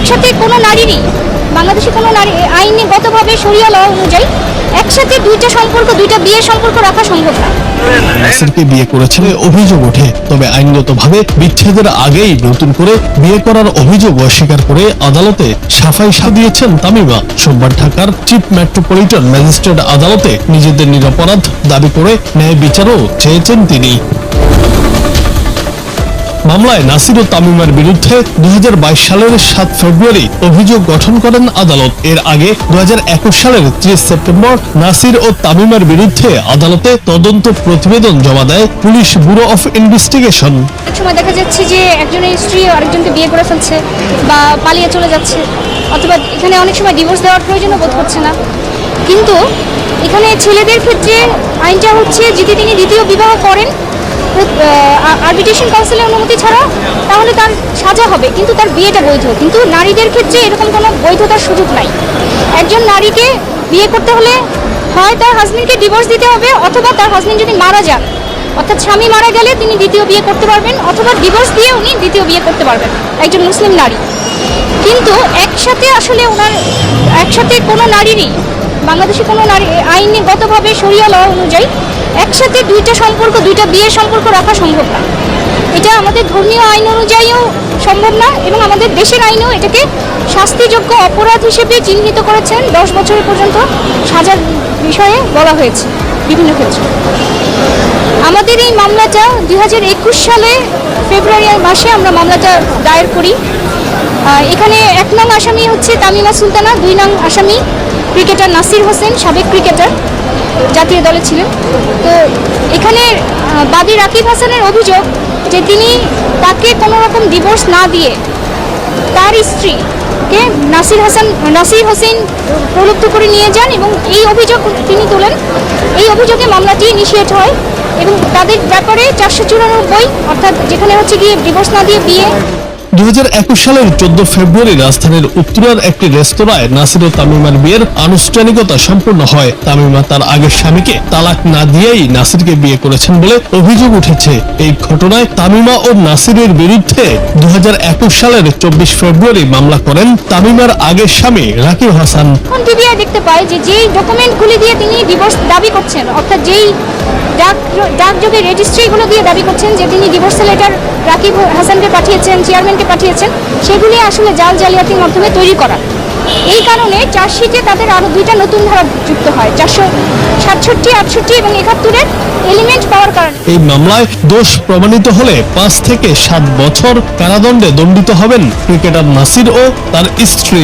একসাথে কোনো নারীরই বাংলাদেশে কোনো নারী আইনগতভাবে শরিয়া ল অনুযায়ী একসাথে দুইটা সম্পর্ক, দুইটা বিয়ের সম্পর্ক রাখা সম্ভব না। নাসিরকে বিয়ে করেছেন অভিযোগ ওঠে, তবে আইনগতভাবে বিচ্ছেদের আগেই নতুন করে বিয়ে করার অভিযোগ অস্বীকার করে আদালতে সাফাই দিয়েছেন তামিমা। সোমবার ঢাকার চিফ মেট্রোপলিটন ম্যাজিস্ট্রেট আদালতে নিজেদের নিরপরাধ দাবি করে ন্যায় বিচারও চেয়েছেন তিনি। মামলায় নাসির ও তামিমার বিরুদ্ধে 2022 সালের 7 ফেব্রুয়ারি অভিযোগ গঠন করেন আদালত। এর আগে 2021 সালের 30 সেপ্টেম্বর নাসির ও তামিমার বিরুদ্ধে আদালতে তদন্ত প্রতিবেদন জমা দেয় পুলিশ ব্যুরো অফ ইনভেস্টিগেশন। এক সময় দেখা যাচ্ছে যে একজনের স্ত্রী আরেকজনকে বিয়ে করে ফেলছে বা পালিয়ে চলে যাচ্ছে, অথবা এখানে অনেক সময় ডিভোর্স দেওয়ার প্রয়োজনও বোধ হচ্ছে না। কিন্তু এখানে ছেলেদের ক্ষেত্রে আইনটা হচ্ছে যদি তিনি দ্বিতীয় বিবাহ করেন আরবিট্রেশন কাউন্সিলের অনুমতি ছাড়া, তাহলে তার সাজা হবে, কিন্তু তার বিয়েটা বৈধ। কিন্তু নারীদের ক্ষেত্রে এরকম কোনো বৈধতার সুযোগ নাই। একজন নারীকে বিয়ে করতে হলে হয় তার হাজবেন্ডকে ডিভোর্স দিতে হবে, অথবা তার হাজবেন্ড যদি মারা যান, অর্থাৎ স্বামী মারা গেলে তিনি দ্বিতীয় বিয়ে করতে পারবেন, অথবা ডিভোর্স দিয়ে উনি দ্বিতীয় বিয়ে করতে পারবেন, একজন মুসলিম নারী। কিন্তু একসাথে কোনো নারীরই বাংলাদেশে কোনো নারী আইনগতভাবে শরিয়া ল অনুযায়ী একসাথে দুইটা সম্পর্ক, দুইটা বিয়ের সম্পর্ক রাখা সম্ভব না। এটা আমাদের ধর্মীয় আইন অনুযায়ীও সম্ভব না, এবং আমাদের দেশের আইনেও এটাকে শাস্তিযোগ্য অপরাধ হিসেবে চিহ্নিত করেছেন। 10 বছরের পর্যন্ত সাজার বিষয়ে বলা হয়েছে বিভিন্ন ক্ষেত্রে। আমাদের এই মামলাটা 2021 সালে ফেব্রুয়ারি মাসে আমরা মামলাটা দায়ের করি। এখানে 1 নং আসামি হচ্ছে তামিমা সুলতানা, 2 নং আসামি ক্রিকেটার নাসির হোসেন, সাবেক ক্রিকেটার, জাতীয় দলে ছিলেন। তো এখানে বাদী রাকিব হাসানের অভিযোগ যে তিনি তাকে কোনো রকম ডিভোর্স না দিয়ে তার স্ত্রীকে নাসির হোসেন প্রলুব্ধ করে নিয়ে যান, এবং এই অভিযোগ তিনি তোলেন। এই অভিযোগে মামলাটি ইনিশিয়েট হয়, এবং তাদের ব্যাপারে 494, অর্থাৎ যেখানে হচ্ছে গিয়ে ডিভোর্স না দিয়ে বিয়ে। 2021 সালের 14 ফেব্রুয়ারি রাজধানীর উত্তরার একটি রেস্তোরাঁয় নাসির ও তামিমার বিয়ের আনুষ্ঠানিকতা সম্পন্ন হয়। তামিমা তার আগের স্বামীকে তালাক না দিয়েই নাসিরকে বিয়ে করেছেন বলে অভিযোগ উঠেছে। এই ঘটনায় তামিমা ও নাসিরের বিরুদ্ধে 2021 সালের 24 ফেব্রুয়ারি মামলা করেন তামিমার আগের স্বামী রাকিব হাসান। পিবিআই দেখতে পায় যে যেই ডকুমেন্টগুলি দিয়ে তিনি ডিভোর্স দাবি করছেন, অর্থাৎ যেই ডাকযোগে রেজিস্ট্রিগুলো দিয়ে দাবি করছেন যে তিনি ডিভোর্স লেটার রাকিব হাসানকে পাঠিয়েছেন, চেয়ারম্যানকে পাঠিয়েছেন, সেগুলি আসলে জালিয়াতির মাধ্যমে তৈরি করা। এই কারণে চার্জশিটে তাদের আরও 2টা নতুন ধারা যুক্ত হয়, 467, 68 এবং 71-এর এলিমেন্ট পাওয়ার কারণে। এই মামলায় দোষ প্রমাণিত হলে 5 থেকে 7 বছর কারাদণ্ডে দণ্ডিত হবেন ক্রিকেটার নাসির ও তার স্ত্রী।